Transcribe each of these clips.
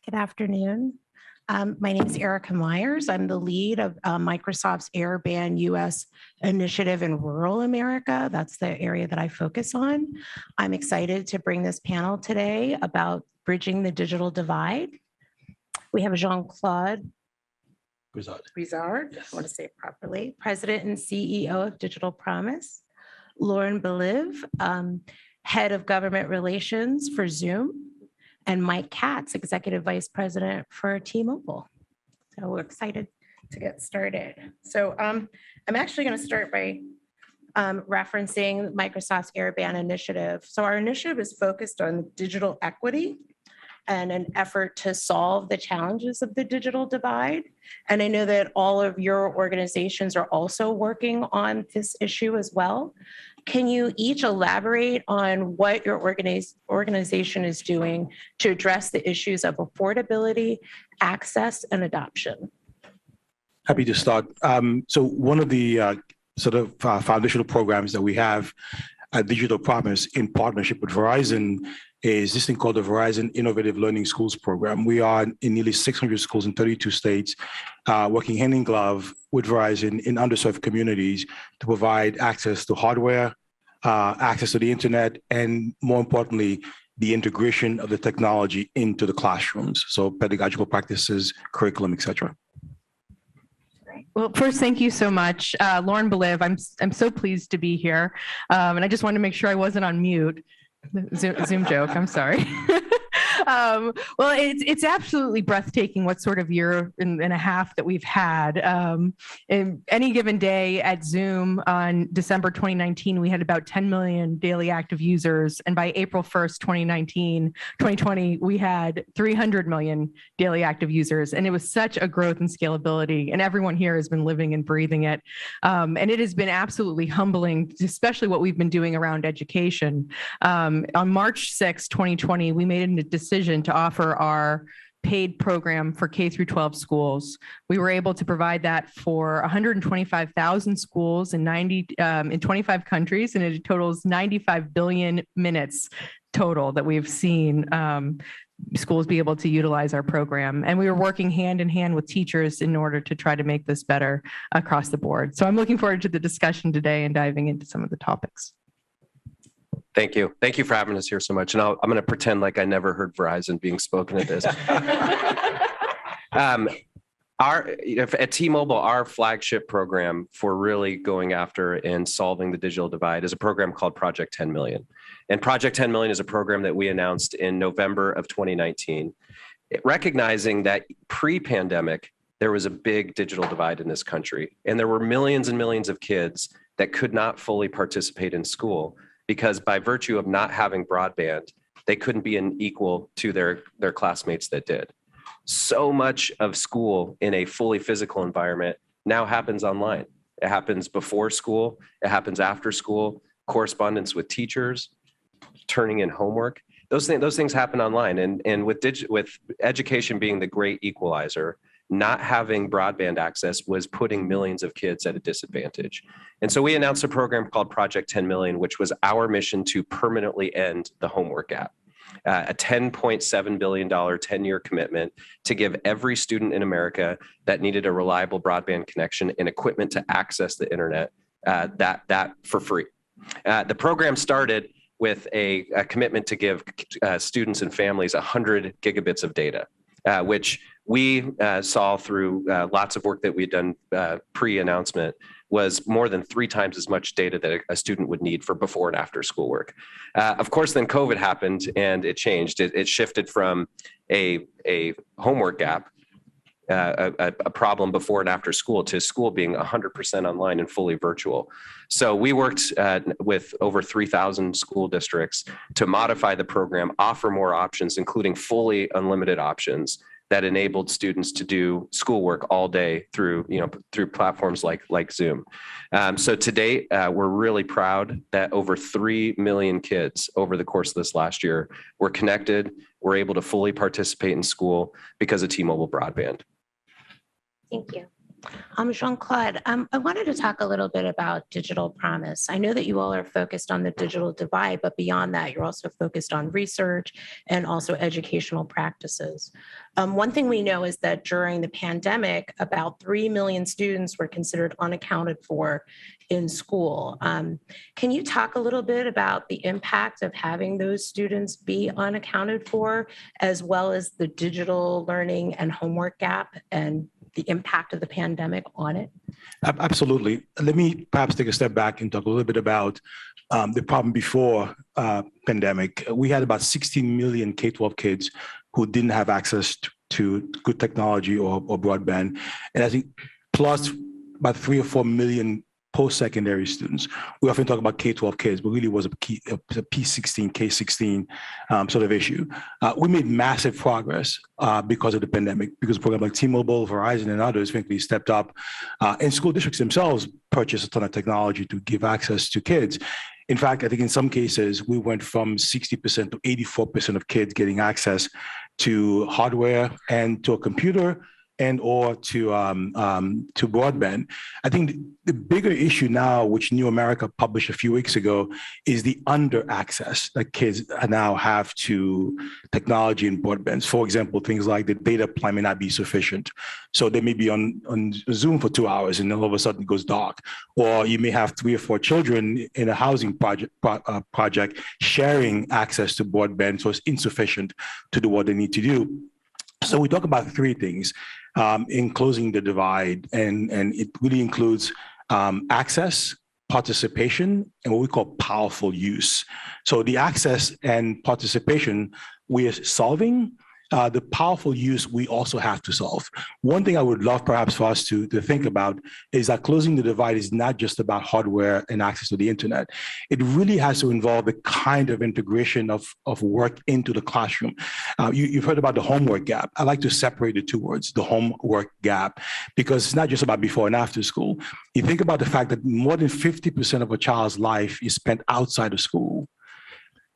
Good afternoon. My name is Erica Myers. I'm the lead of Microsoft's Airband US initiative in rural America. That's the area that I focus on. I'm excited to bring this panel today about bridging the digital divide. We have Jean-Claude Rizard, Yes. I want to say it properly, President and CEO of Digital Promise. Lauren Beliv, Head of Government Relations for Zoom. And Mike Katz, Executive Vice President for T-Mobile. So we're excited to get started. So I'm actually going to start by referencing Microsoft's Airband initiative. So our initiative is focused on digital equity and an effort to solve the challenges of the digital divide. And I know that all of your organizations are also working on this issue as well. Can you each elaborate on what your organization is doing to address the issues of affordability, access, and adoption? Happy to start. So one of the foundational programs that we have at Digital Promise in partnership with Verizon is this thing called the Verizon Innovative Learning Schools Program. We are in nearly 600 schools in 32 states, working hand in glove with Verizon in underserved communities to provide access to hardware, access to the internet, and more importantly, the integration of the technology into the classrooms. So pedagogical practices, curriculum, et cetera. Well, first, thank you so much. Lauren Beliv, I'm so pleased to be here. And I just wanted to make sure I wasn't on mute. Zoom joke, I'm sorry. Well, it's absolutely breathtaking what sort of year and a half that we've had. In any given day at Zoom on December 2019, we had about 10 million daily active users. And by April 1st, 2020, we had 300 million daily active users. And it was such a growth and scalability. And everyone here has been living and breathing it. And it has been absolutely humbling, especially what we've been doing around education. On March 6, 2020, we made a decision to offer our paid program for K through 12 schools. We were able to provide that for 125,000 schools in 25 countries, and it totals 95 billion minutes total that we've seen schools be able to utilize our program. And we were working hand in hand with teachers in order to try to make this better across the board. So I'm looking forward to the discussion today and diving into some of the topics. Thank you. Thank you for having us here so much. And I'm going to pretend like I never heard Verizon being spoken at this. At T-Mobile, our flagship program for really going after and solving the digital divide is a program called Project 10 Million. And Project 10 Million is a program that we announced in November of 2019, recognizing that pre-pandemic, there was a big digital divide in this country. And there were millions and millions of kids that could not fully participate in school because by virtue of not having broadband, they couldn't be an equal to their classmates that did. So much of school in a fully physical environment now happens online. It happens before school, it happens after school, correspondence with teachers, turning in homework. Those things happen online. And with education being the great equalizer, not having broadband access was putting millions of kids at a disadvantage. And so we announced a program called Project 10 Million, which was our mission to permanently end the homework gap. A $10.7 billion 10-year commitment to give every student in America that needed a reliable broadband connection and equipment to access the internet that for free. The program started with a commitment to give students and families 100 gigabits of data, which we saw through lots of work that we'd done pre-announcement was more than 3 times as much data that a student would need for before and after schoolwork. Of course, then COVID happened and it changed. It shifted from a homework gap, a problem before and after school, to school being 100% online and fully virtual. So we worked with over 3,000 school districts to modify the program, offer more options, including fully unlimited options that enabled students to do schoolwork all day through platforms like Zoom. So to date, we're really proud that over 3 million kids over the course of this last year were connected, were able to fully participate in school because of T-Mobile broadband. Thank you. Jean-Claude, I wanted to talk a little bit about digital promise. I know that you all are focused on the digital divide, but beyond that, you're also focused on research and also educational practices. One thing we know is that during the pandemic, about 3 million students were considered unaccounted for in school. Can you talk a little bit about the impact of having those students be unaccounted for, as well as the digital learning and homework gap and the impact of the pandemic on it? Absolutely. Let me perhaps take a step back and talk a little bit about the problem before pandemic. We had about 16 million K-12 kids who didn't have access to good technology or broadband. And I think plus about 3 or 4 million post-secondary students. We often talk about K-12 kids, but really was a P16, K16 sort of issue. We made massive progress because of the pandemic, because programs like T-Mobile, Verizon, and others frankly stepped up, and school districts themselves purchased a ton of technology to give access to kids. In fact, I think in some cases, we went from 60% to 84% of kids getting access to hardware and to a computer and or to broadband. I think the bigger issue now, which New America published a few weeks ago, is the under access that kids now have to technology and broadband. For example, things like the data plan may not be sufficient. So they may be on Zoom for 2 hours and then all of a sudden it goes dark. Or you may have 3 or 4 children in a housing project sharing access to broadband, so it's insufficient to do what they need to do. So we talk about 3 things in closing the divide, and it really includes access, participation, and what we call powerful use. So the access and participation we are solving. The powerful use we also have to solve. One thing I would love perhaps for us to think about is that closing the divide is not just about hardware and access to the internet. It really has to involve the kind of integration of work into the classroom. You've heard about the homework gap. I like to separate the 2 words, the homework gap, because it's not just about before and after school. You think about the fact that more than 50% of a child's life is spent outside of school.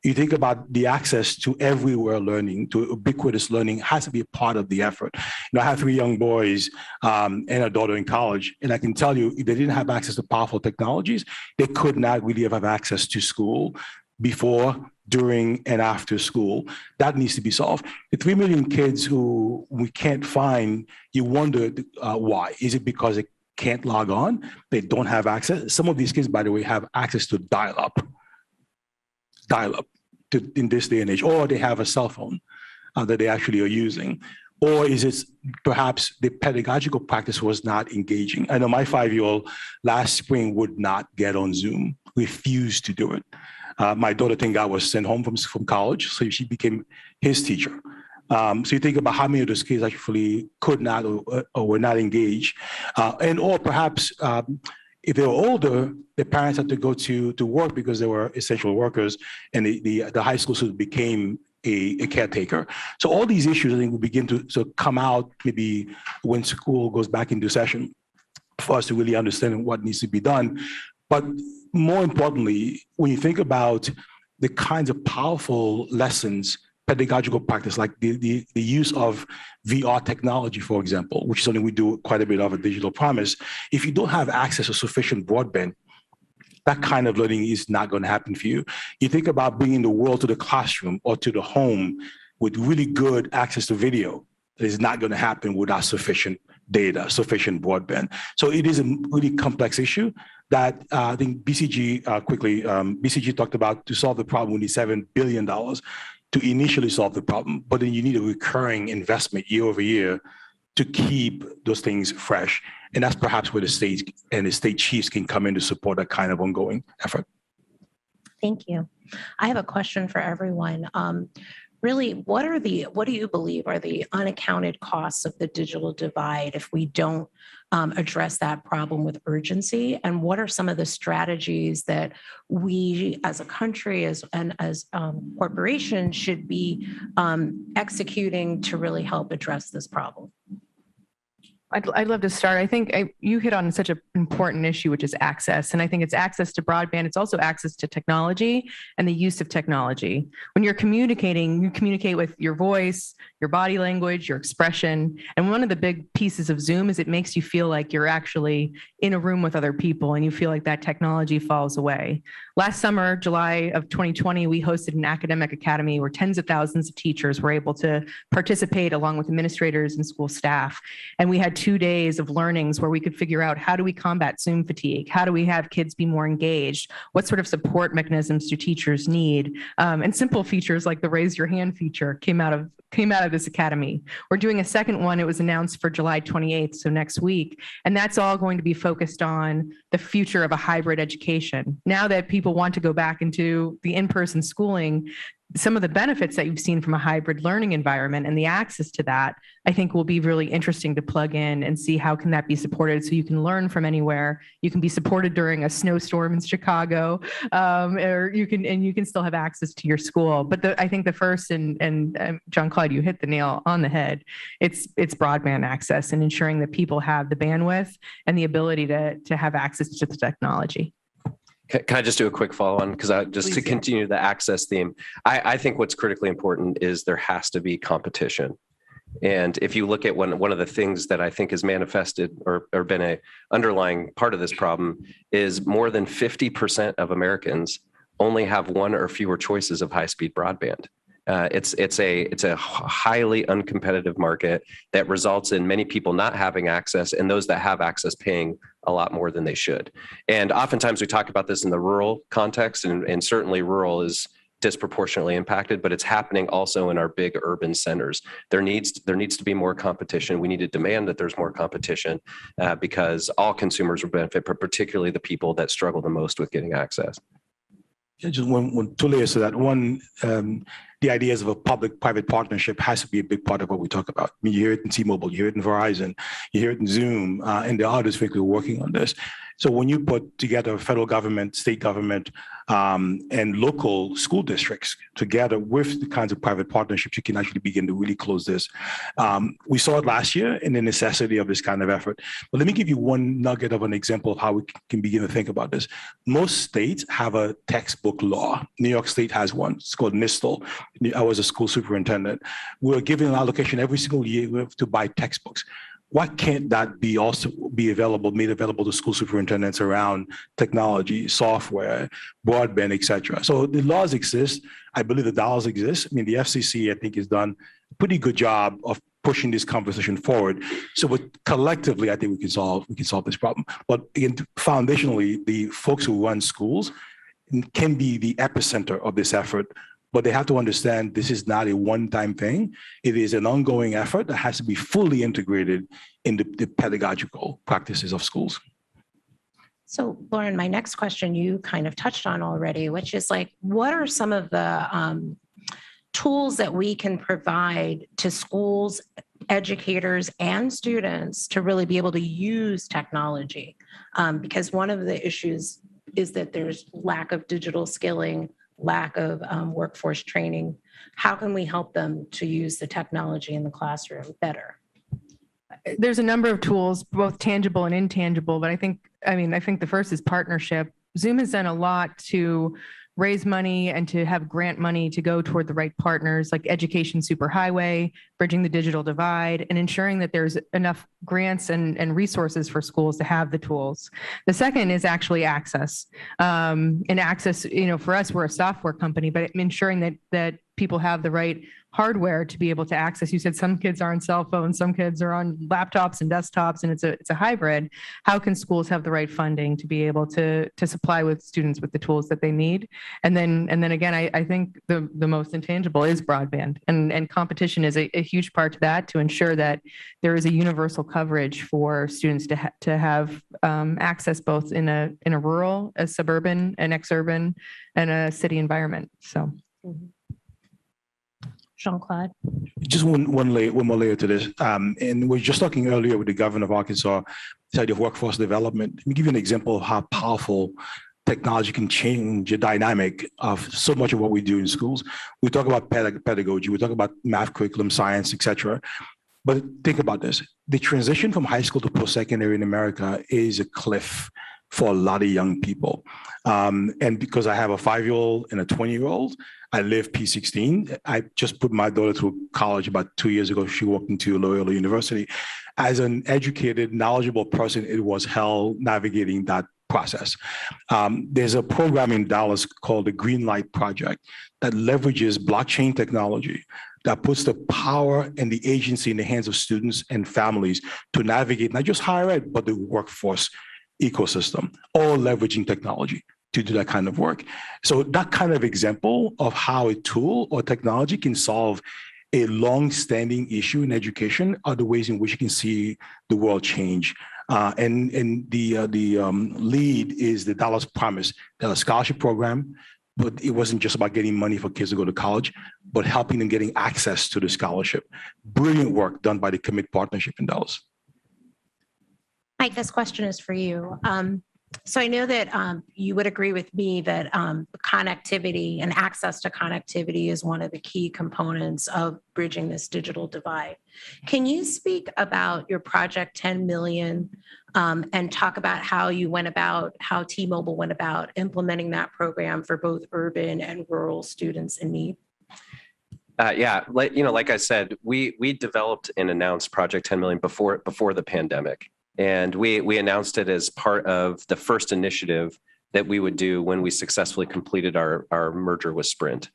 You think about the access to everywhere learning, to ubiquitous learning has to be a part of the effort. I have 3 young boys and a daughter in college, and I can tell you, if they didn't have access to powerful technologies, they could not really have access to school before, during, and after school. That needs to be solved. The 3 million kids who we can't find, you wonder why. Is it because they can't log on? They don't have access? Some of these kids, by the way, have access to dial-up in this day and age, or they have a cell phone that they actually are using. Or is it perhaps the pedagogical practice was not engaging? I know my 5-year-old last spring would not get on Zoom, refused to do it. My daughter, thank God, was sent home from college, so she became his teacher. So you think about how many of those kids actually could not or were not engaged. Or perhaps if they were older, their parents had to go to work because they were essential workers, and the high school student became a caretaker. So all these issues, I think, will begin to come out maybe when school goes back into session for us to really understand what needs to be done. But more importantly, when you think about the kinds of powerful lessons, pedagogical practice, like the use of VR technology, for example, which is something we do quite a bit of at Digital Promise. If you don't have access to sufficient broadband, that kind of learning is not going to happen for you. You think about bringing the world to the classroom or to the home with really good access to video. It is not going to happen without sufficient data, sufficient broadband. So it is a really complex issue that I think BCG, BCG talked about to solve the problem, we need $7 billion to initially solve the problem, but then you need a recurring investment year over year to keep those things fresh. And that's perhaps where the state and the state chiefs can come in to support that kind of ongoing effort. Thank you. I have a question for everyone. Really, what do you believe are the unaccounted costs of the digital divide if we don't address that problem with urgency? And what are some of the strategies that we as a country and as corporations should be executing to really help address this problem? I'd love to start. I think you hit on such an important issue, which is access. And I think it's access to broadband. It's also access to technology and the use of technology. When you're communicating, you communicate with your voice, your body language, your expression. And one of the big pieces of Zoom is it makes you feel like you're actually in a room with other people and you feel like that technology falls away. Last summer, July of 2020, we hosted an academic academy where tens of thousands of teachers were able to participate along with administrators and school staff. And we had 2 days of learnings where we could figure out how do we combat Zoom fatigue? How do we have kids be more engaged? What sort of support mechanisms do teachers need? And simple features like the raise your hand feature came out of this academy. We're doing a second one. It was announced for July 28th, so next week. And that's all going to be focused on the future of a hybrid education. Now that people want to go back into the in-person schooling, some of the benefits that you've seen from a hybrid learning environment and the access to that, I think will be really interesting to plug in and see how can that be supported so you can learn from anywhere. You can be supported during a snowstorm in Chicago, or you can still have access to your school. But I think the first, and John Claude, you hit the nail on the head. It's broadband access and ensuring that people have the bandwidth and the ability to have access to the technology. Can I just do a quick follow-on? Because Please to do. continue the access theme, I think what's critically important is there has to be competition. And if you look at one of the things that I think is manifested or been a underlying part of this problem is more than 50% of Americans only have one or fewer choices of high-speed broadband. It's a highly uncompetitive market that results in many people not having access and those that have access paying a lot more than they should. And oftentimes we talk about this in the rural context, and certainly rural is disproportionately impacted, but it's happening also in our big urban centers. There needs to be more competition. We need to demand that there's more competition because all consumers will benefit, but particularly the people that struggle the most with getting access. Just one two layers to that. One, the ideas of a public-private partnership has to be a big part of what we talk about. I mean, you hear it in T-Mobile, you hear it in Verizon, you hear it in Zoom, and there are others frankly working on this. So when you put together federal government, state government, and local school districts together with the kinds of private partnerships, you can actually begin to really close this. We saw it last year in the necessity of this kind of effort. But let me give you one nugget of an example of how we can begin to think about this. Most states have a textbook law. New York State has one. It's called NISTL. I was a school superintendent. We're given an allocation every single year to buy textbooks. Why can't that be also be available, made available to school superintendents around technology, software, broadband, et cetera? So the laws exist. I believe the dollars exist. I mean, the FCC, I think, has done a pretty good job of pushing this conversation forward. So but collectively, I think we can solve this problem. But again, foundationally, the folks who run schools can be the epicenter of this effort. But they have to understand this is not a one-time thing. It is an ongoing effort that has to be fully integrated in the pedagogical practices of schools. So Lauren, my next question you kind of touched on already, which is like, what are some of the tools that we can provide to schools, educators, and students to really be able to use technology? Because one of the issues is that there's lack of digital skilling, lack of workforce training. How can we help them to use the technology in the classroom better? There's a number of tools, both tangible and intangible, but I think the first is partnership. Zoom has done a lot to raise money and to have grant money to go toward the right partners like Education Superhighway, Bridging the Digital Divide, and ensuring that there's enough grants and resources for schools to have the tools. The second is actually access. And access, for us, we're a software company, but ensuring that people have the right hardware to be able to access. You said some kids are on cell phones, some kids are on laptops and desktops, and it's a hybrid. How can schools have the right funding to be able to supply with students with the tools that they need? And then again, I think the most intangible is broadband, and competition is a huge part to that, to ensure that there is a universal coverage for students to have access both in a rural, a suburban, an exurban, and a city environment. So. Jean-Claude? Just one more layer to this. And we were just talking earlier with the governor of Arkansas, the idea of workforce development. Let me give you an example of how powerful technology can change the dynamic of so much of what we do in schools. We talk about pedagogy, we talk about math curriculum, science, et cetera. But think about this. The transition from high school to post-secondary in America is a cliff for a lot of young people. And because I have a 5-year-old and a 20-year-old, I live P16. I just put my daughter through college about 2 years ago. She walked into Loyola University. As an educated, knowledgeable person, it was hell navigating that process. There's a program in Dallas called the Green Light Project that leverages blockchain technology that puts the power and the agency in the hands of students and families to navigate not just higher ed, but the workforce ecosystem, all leveraging technology to do that kind of work. So that kind of example of how a tool or technology can solve a long-standing issue in education are the ways in which you can see the world change. And the lead is the Dallas Promise, a scholarship program, but it wasn't just about getting money for kids to go to college, but helping them getting access to the scholarship. Brilliant work done by the Commit Partnership in Dallas. Mike, this question is for you. So I know that you would agree with me that connectivity and access to connectivity is one of the key components of bridging this digital divide. Can you speak about your Project 10 Million and talk about how T-Mobile went about implementing that program for both urban and rural students in need? Yeah, like I said, we developed and announced Project 10 Million before the pandemic. And we announced it as part of the first initiative that we would do when we successfully completed our merger with Sprint,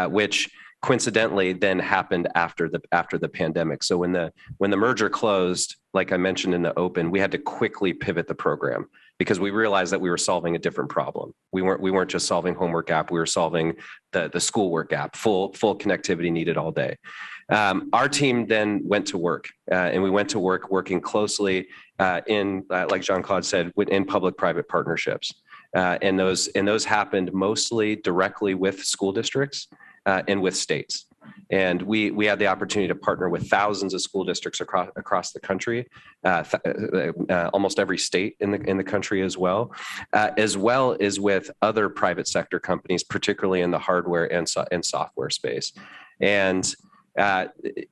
which coincidentally then happened after the pandemic. So when the merger closed, like I mentioned in the open, we had to quickly pivot the program because we realized that we were solving a different problem. We weren't just solving homework gap, we were solving the schoolwork gap, full connectivity needed all day. Our team then went to work, and we went to work working closely in, like Jean-Claude said, in public-private partnerships. And those happened mostly directly with school districts and with states. And we had the opportunity to partner with thousands of school districts across the country, almost every state in the country as well as with other private sector companies, particularly in the hardware and software space. And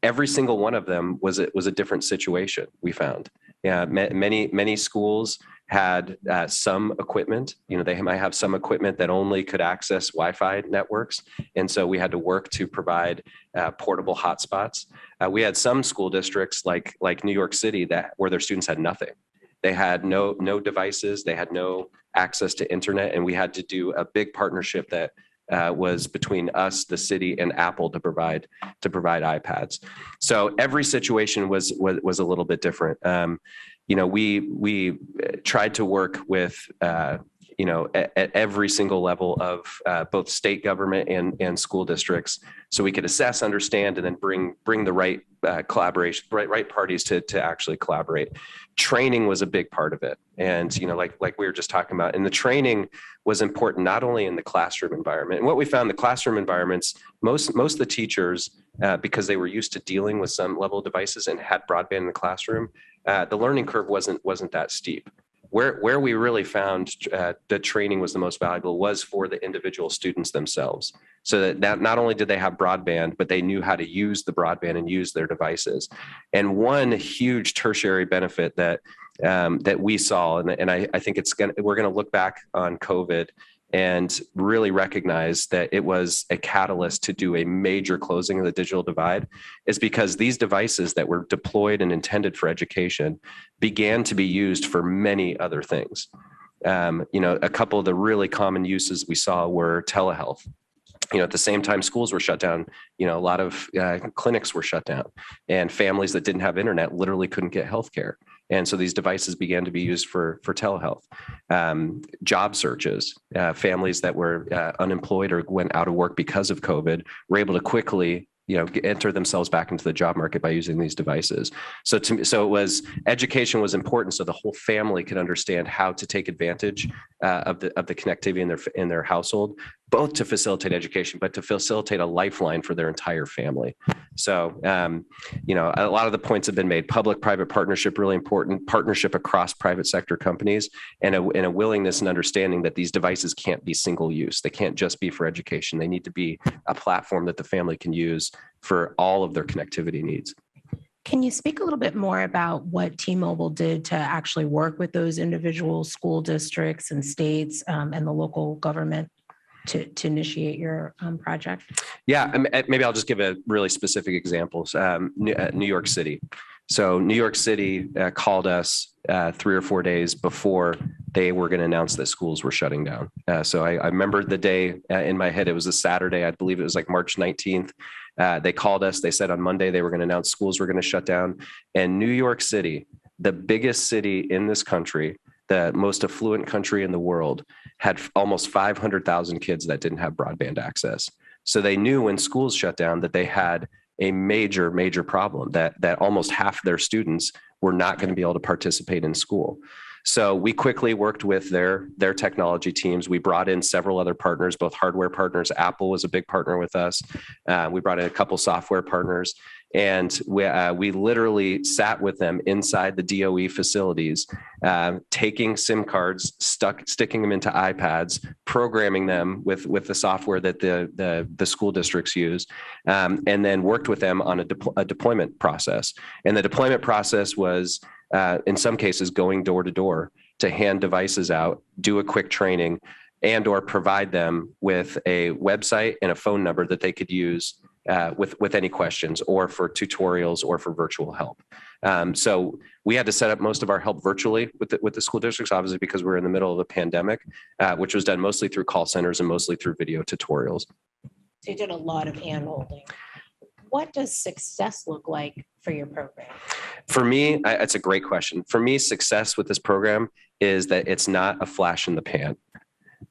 every single one of them was a different situation. We found, many schools had some equipment. They might have some equipment that only could access Wi-Fi networks, and so we had to work to provide portable hotspots. We had some school districts like New York City where their students had nothing. They had no devices. They had no access to internet, and we had to do a big partnership that was between us, the city, and Apple to provide iPads. So every situation was a little bit different. We tried to work with at every single level of both state government and school districts, so we could assess, understand, and then bring the right collaboration, right parties to actually collaborate. Training was a big part of it, and like we were just talking about, and the training was important not only in the classroom environment. And what we found, the classroom environments, most of the teachers, because they were used to dealing with some level of devices and had broadband in the classroom, the learning curve wasn't that steep. Where we really found the training was the most valuable was for the individual students themselves. So that not only did they have broadband, but they knew how to use the broadband and use their devices. And one huge tertiary benefit that we saw, and I think we're going to look back on COVID and really recognize that it was a catalyst to do a major closing of the digital divide, is because these devices that were deployed and intended for education began to be used for many other things. A couple of the really common uses we saw were telehealth. At the same time schools were shut down, a lot of clinics were shut down, and families that didn't have internet literally couldn't get healthcare. And so these devices began to be used for telehealth. Job searches, families that were unemployed or went out of work because of COVID were able to quickly enter themselves back into the job market by using these devices. So education was important, so the whole family could understand how to take advantage of the connectivity in their household, both to facilitate education, but to facilitate a lifeline for their entire family. So, a lot of the points have been made. Public-private partnership, really important. Partnership across private sector companies, and a willingness and understanding that these devices can't be single use. They can't just be for education. They need to be a platform that the family can use for all of their connectivity needs. Can you speak a little bit more about what T-Mobile did to actually work with those individual school districts and states and the local government to initiate your project? Yeah, maybe I'll just give a really specific examples. New York City. So New York City called us 3 or 4 days before they were going to announce that schools were shutting down. So I remember the day in my head. It was a Saturday. I believe it was like March 19th. They called us. They said on Monday they were going to announce schools were going to shut down. And New York City, the biggest city in this country, the most affluent country in the world, had almost 500,000 kids that didn't have broadband access. So they knew when schools shut down that they had a major, major problem, that almost half their students were not going to be able to participate in school. So we quickly worked with their technology teams. We brought in several other partners, both hardware partners. Apple was a big partner with us. We brought in a couple software partners, and we literally sat with them inside the DOE facilities, taking SIM cards, sticking them into iPads, programming them with the software that the school districts use, and then worked with them on a deployment process. And the deployment process was, in some cases, going door to door to hand devices out, do a quick training, and or provide them with a website and a phone number that they could use with any questions, or for tutorials, or for virtual help. So we had to set up most of our help virtually with the school districts, obviously because we're in the middle of a pandemic, which was done mostly through call centers and mostly through video tutorials. So you did a lot of hand-holding. What does success look like for your program? For me, it's a great question. For me, success with this program is that it's not a flash in the pan.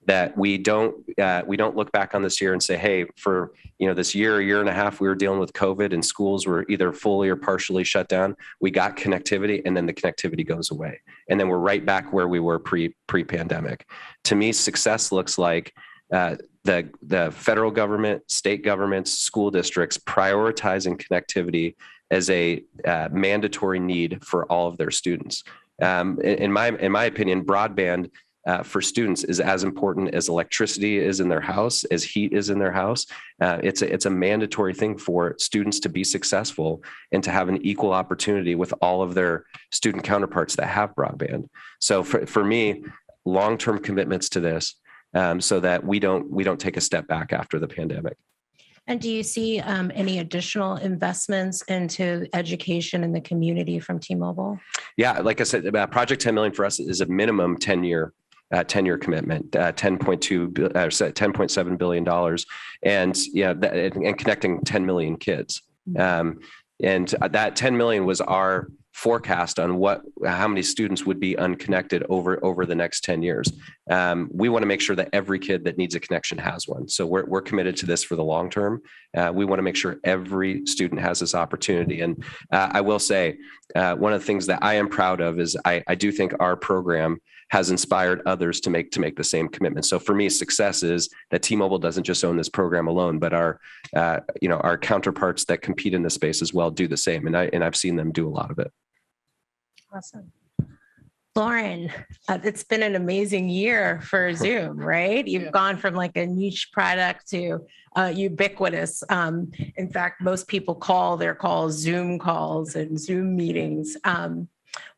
That we don't look back on this year and say, hey, for this year and a half, we were dealing with COVID and schools were either fully or partially shut down. We got connectivity, and then the connectivity goes away, and then we're right back where we were pre-pandemic. To me, success looks like the federal government, state governments, school districts prioritizing connectivity as a mandatory need for all of their students. In my opinion, broadband for students is as important as electricity is in their house, as heat is in their house. It's a mandatory thing for students to be successful and to have an equal opportunity with all of their student counterparts that have broadband. So for me, long-term commitments to this, so that we don't take a step back after the pandemic. And do you see any additional investments into education in the community from T-Mobile? Yeah, like I said, Project 10 million for us is a minimum 10-year commitment, $10.7 billion, and and connecting 10 million kids. And that 10 million was our forecast on how many students would be unconnected over the next 10 years. We want to make sure that every kid that needs a connection has one. So we're committed to this for the long term. We want to make sure every student has this opportunity. And I will say, one of the things that I am proud of is I do think our program has inspired others to make the same commitment. So for me, success is that T-Mobile doesn't just own this program alone, but our counterparts that compete in this space as well do the same. And I've seen them do a lot of it. Awesome. Lauren, it's been an amazing year for Zoom, right? You've gone from like a niche product to ubiquitous. In fact, most people call their calls Zoom calls and Zoom meetings.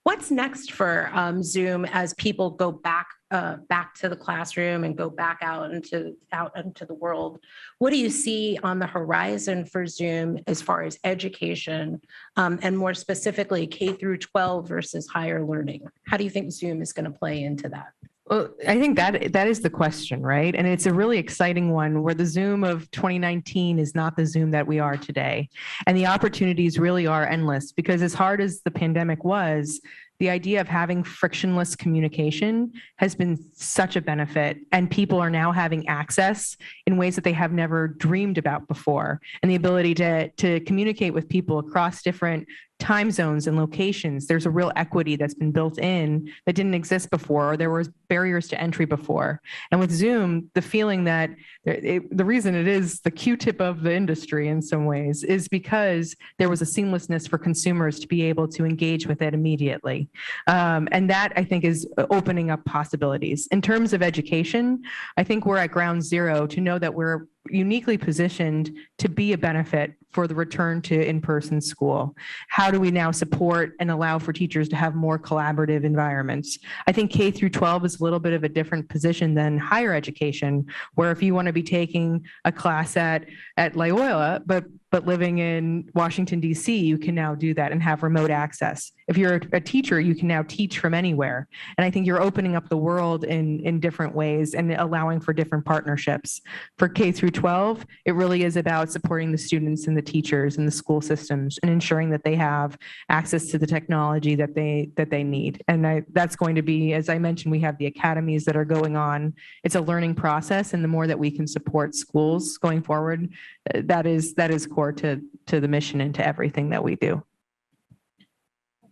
What's next for Zoom as people go back to the classroom and go back out into the world? What do you see on the horizon for Zoom as far as education, and more specifically K through 12 versus higher learning? How do you think Zoom is going to play into that? Well, I think that is the question, right? And it's a really exciting one where the Zoom of 2019 is not the Zoom that we are today. And the opportunities really are endless, because as hard as the pandemic was, the idea of having frictionless communication has been such a benefit, and people are now having access in ways that they have never dreamed about before. And the ability to communicate with people across different time zones and locations, there's a real equity that's been built in that didn't exist before, or there were barriers to entry before. And with Zoom, the feeling that the reason it is the Q-tip of the industry in some ways is because there was a seamlessness for consumers to be able to engage with it immediately. And that, I think, is opening up possibilities. In terms of education, I think we're at ground zero to know that we're uniquely positioned to be a benefit for the return to in-person school? How do we now support and allow for teachers to have more collaborative environments? I think K through 12 is a little bit of a different position than higher education, where if you want to be taking a class at Loyola, but living in Washington, D.C., you can now do that and have remote access. If you're a teacher, you can now teach from anywhere. And I think you're opening up the world in different ways and allowing for different partnerships. For K through 12, it really is about supporting the students and the teachers and the school systems and ensuring that they have access to the technology that they need. And that's going to be, as I mentioned, we have the academies that are going on. It's a learning process, and the more that we can support schools going forward, that is core to the mission and to everything that we do.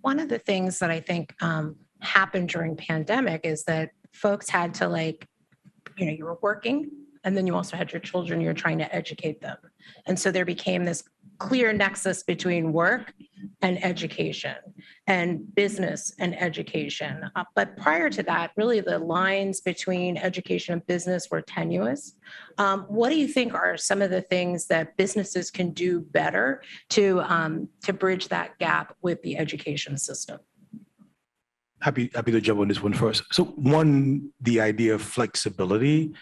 One of the things that I think happened during pandemic is that folks had to you were working and then you also had your children, you're trying to educate them. And so there became this clear nexus between work and education and business and education. But prior to that, really the lines between education and business were tenuous. What do you think are some of the things that businesses can do better to bridge that gap with the education system? Happy to jump on this one first. So one, the idea of flexibility,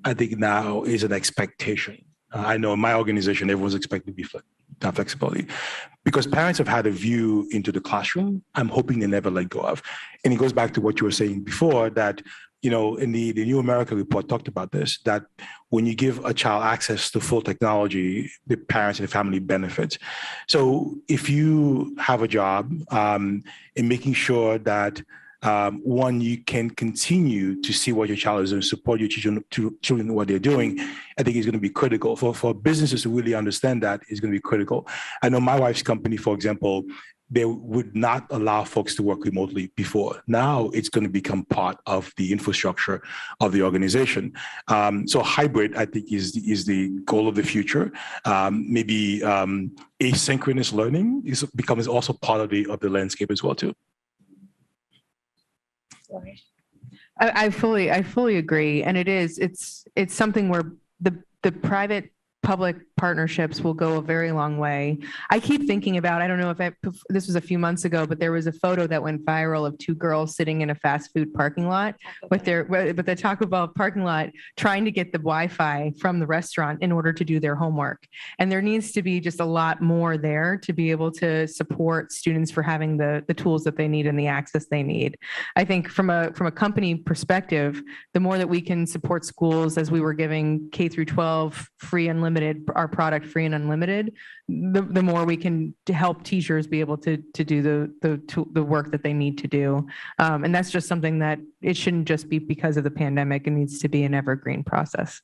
I think now is an expectation. I know in my organization, everyone's expected to have flexibility because parents have had a view into the classroom I'm hoping they never let go of. And it goes back to what you were saying before that, in the New America report talked about this, that when you give a child access to full technology, the parents and the family benefits. So if you have a job in making sure that one, you can continue to see what your child is doing, support your children what they're doing, I think is going to be critical. For businesses to really understand that is going to be critical. I know my wife's company, for example, they would not allow folks to work remotely before. Now it's going to become part of the infrastructure of the organization. So hybrid, I think, is the goal of the future. Maybe asynchronous learning becomes also part of the landscape as well too. I fully agree, and it's something where the private public partnerships will go a very long way. I keep thinking about, I don't know if this was a few months ago, but there was a photo that went viral of two girls sitting in a fast food parking lot with the Taco Bell parking lot trying to get the Wi-Fi from the restaurant in order to do their homework. And there needs to be just a lot more there to be able to support students for having the tools that they need and the access they need. I think from a company perspective, the more that we can support schools as we were giving K through 12 free unlimited, our product free and unlimited, the more we can help teachers be able to do the work that they need to do. And that's just something that it shouldn't just be because of the pandemic. It needs to be an evergreen process.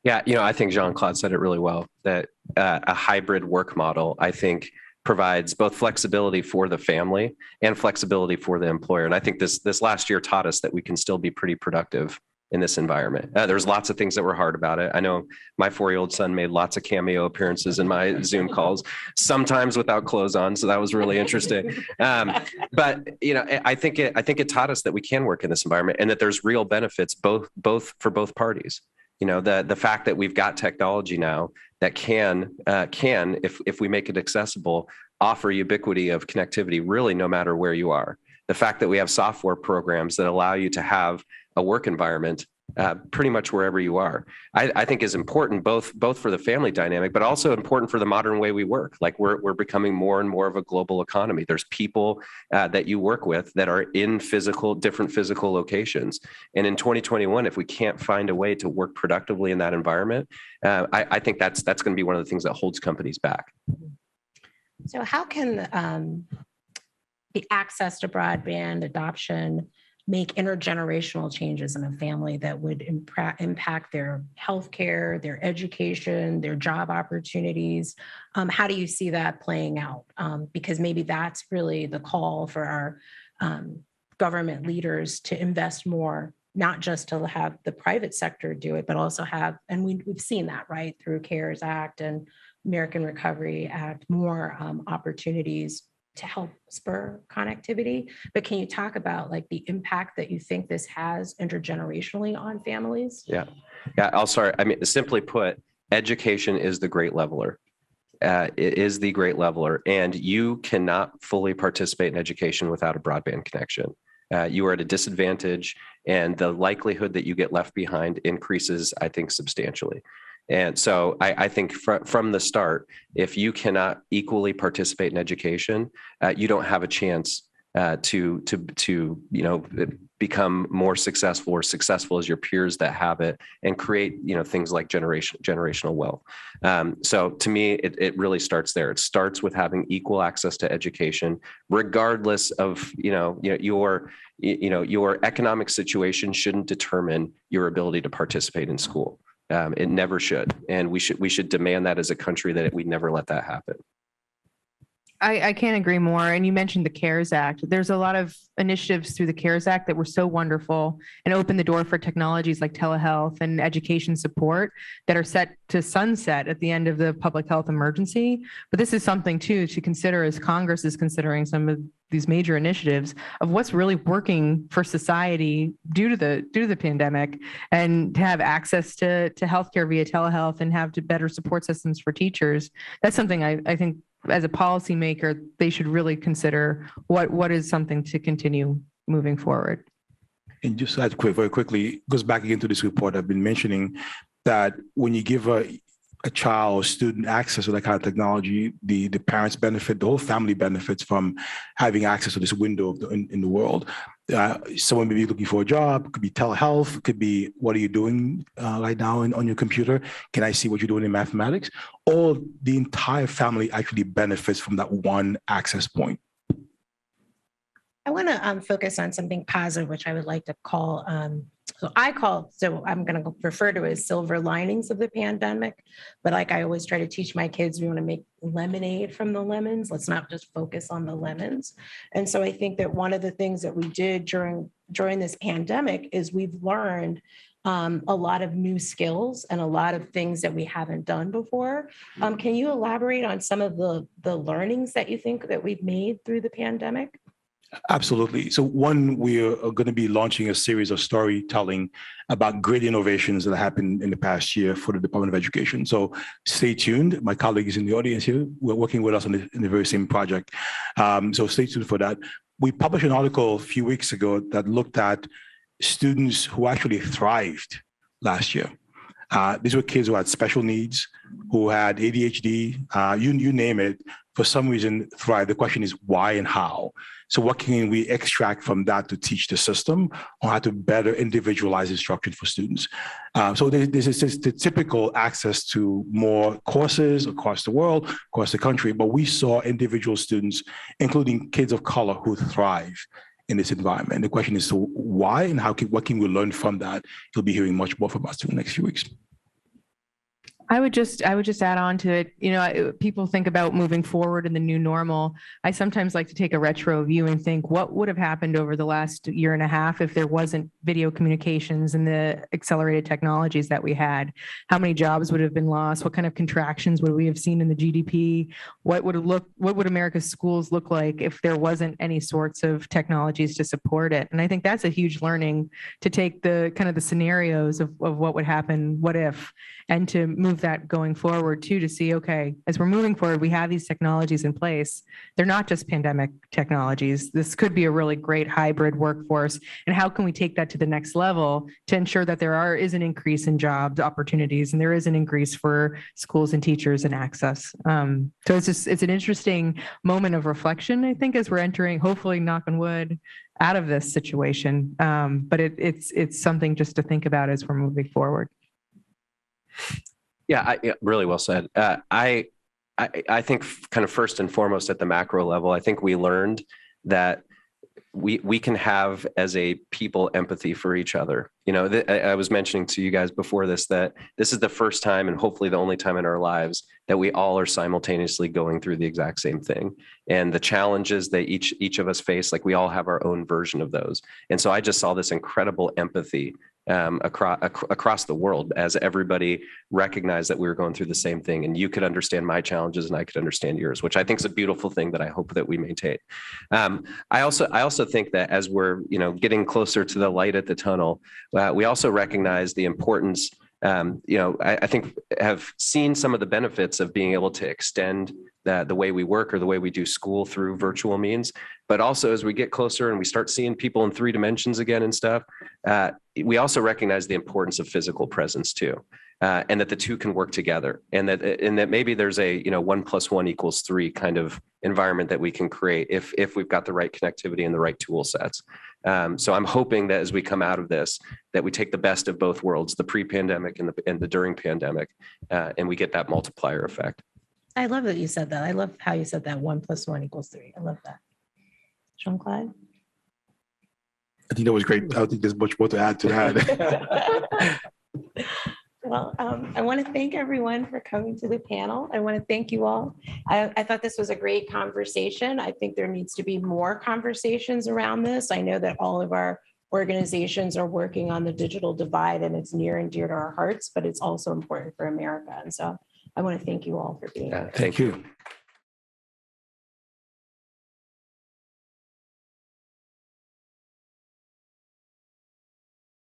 Yeah, I think Jean-Claude said it really well, that a hybrid work model, I think, provides both flexibility for the family and flexibility for the employer. And I think this last year taught us that we can still be pretty productive in this environment. There's lots of things that were hard about it. I know my 4-year-old son made lots of cameo appearances in my Zoom calls, sometimes without clothes on. So that was really interesting. But I think it taught us that we can work in this environment and that there's real benefits both for both parties. The fact that we've got technology now that can, if we make it accessible, offer ubiquity of connectivity really no matter where you are. The fact that we have software programs that allow you to have a work environment pretty much wherever you are, I think is important both for the family dynamic, but also important for the modern way we work. Like we're becoming more and more of a global economy. There's people that you work with that are in different physical locations. And in 2021, if we can't find a way to work productively in that environment, I think that's going to be one of the things that holds companies back. So how can the access to broadband adoption make intergenerational changes in a family that would impact their healthcare, their education, their job opportunities? How do you see that playing out? Because maybe that's really the call for our government leaders to invest more, not just to have the private sector do it, but also have, and we've seen that, right, through CARES Act and American Recovery Act, more opportunities to help spur connectivity. But can you talk about the impact that you think this has intergenerationally on families? Yeah, I'll start. I mean, simply put, education is the great leveler. It is the great leveler, and you cannot fully participate in education without a broadband connection. You are at a disadvantage, and the likelihood that you get left behind increases, I think, substantially. And so I think from the start, if you cannot equally participate in education, you don't have a chance to become more successful or successful as your peers that have it, and create things like generational wealth. So to me, it really starts there. It starts with having equal access to education, regardless of your economic situation shouldn't determine your ability to participate in school. It never should, and we should demand that as a country, that we never let that happen. I can't agree more. And you mentioned the CARES Act. There's a lot of initiatives through the CARES Act that were so wonderful and opened the door for technologies like telehealth and education support that are set to sunset at the end of the public health emergency. But this is something too to consider as Congress is considering some of these major initiatives of what's really working for society due to the pandemic, and to have access to healthcare via telehealth and have better support systems for teachers. That's something I think as a policymaker, they should really consider what is something to continue moving forward. And just add very quickly, goes back again to this report I've been mentioning, that when you give a child or student access to that kind of technology, the parents benefit, the whole family benefits from having access to this window in the world. Someone may be looking for a job, could be telehealth, could be, what are you doing right now on your computer? Can I see what you're doing in mathematics? Or the entire family actually benefits from that one access point. I want to focus on something positive, which I would like to call, so I'm going to refer to as silver linings of the pandemic. But like I always try to teach my kids, we want to make lemonade from the lemons. Let's not just focus on the lemons. And so I think that one of the things that we did during this pandemic is we've learned a lot of new skills and a lot of things that we haven't done before. Can you elaborate on some of the learnings that you think that we've made through the pandemic? Absolutely. So one, we are going to be launching a series of storytelling about great innovations that happened in the past year for the Department of Education. So stay tuned. My colleague is in the audience here. We're working with us in the very same project. So stay tuned for that. We published an article a few weeks ago that looked at students who actually thrived last year. These were kids who had special needs, who had ADHD, you name it, for some reason thrive. The question is why and how. So what can we extract from that to teach the system on how to better individualize instruction for students? So this is the typical access to more courses across the world, across the country, but we saw individual students, including kids of color, who thrive in this environment. The question is, so why and what can we learn from that? You'll be hearing much more from us in the next few weeks. I would just add on to it. People think about moving forward in the new normal. I sometimes like to take a retro view and think, what would have happened over the last year and a half if there wasn't video communications and the accelerated technologies that we had? How many jobs would have been lost? What kind of contractions would we have seen in the GDP? What would America's schools look like if there wasn't any sorts of technologies to support it? And I think that's a huge learning, to take the kind of the scenarios of what would happen, what if, and to move that going forward too, to see, okay, as we're moving forward, we have these technologies in place. They're not just pandemic technologies. This could be a really great hybrid workforce. And how can we take that to the next level to ensure that there is an increase in job opportunities and there is an increase for schools and teachers and access. So it's an interesting moment of reflection, I think, as we're entering, hopefully, knock on wood, out of this situation. But it's something just to think about as we're moving forward. Yeah, really well said. I think kind of first and foremost at the macro level, I think we learned that we can have as a people empathy for each other. I was mentioning to you guys before this that this is the first time and hopefully the only time in our lives that we all are simultaneously going through the exact same thing. And the challenges that each of us face, like we all have our own version of those. And so I just saw this incredible empathy across the world as everybody recognized that we were going through the same thing, and you could understand my challenges and I could understand yours, which I think is a beautiful thing that I hope that we maintain. I also think that as we're getting closer to the light at the tunnel, we also recognize the importance I think have seen some of the benefits of being able to extend the way we work or the way we do school through virtual means. But also as we get closer and we start seeing people in 3 dimensions again and stuff, we also recognize the importance of physical presence too. And that the two can work together, and that maybe there's a 1 + 1 = 3 kind of environment that we can create if we've got the right connectivity and the right tool sets. So I'm hoping that as we come out of this, that we take the best of both worlds, the pre-pandemic and the during pandemic, and we get that multiplier effect. I love that you said that. I love how you said that 1 + 1 = 3. I love that. Jean-Claude? I think that was great. I don't think there's much more to add to that. Well, I want to thank everyone for coming to the panel. I want to thank you all. I thought this was a great conversation. I think there needs to be more conversations around this. I know that all of our organizations are working on the digital divide, and it's near and dear to our hearts, but it's also important for America. And so I want to thank you all for being here. Thank you.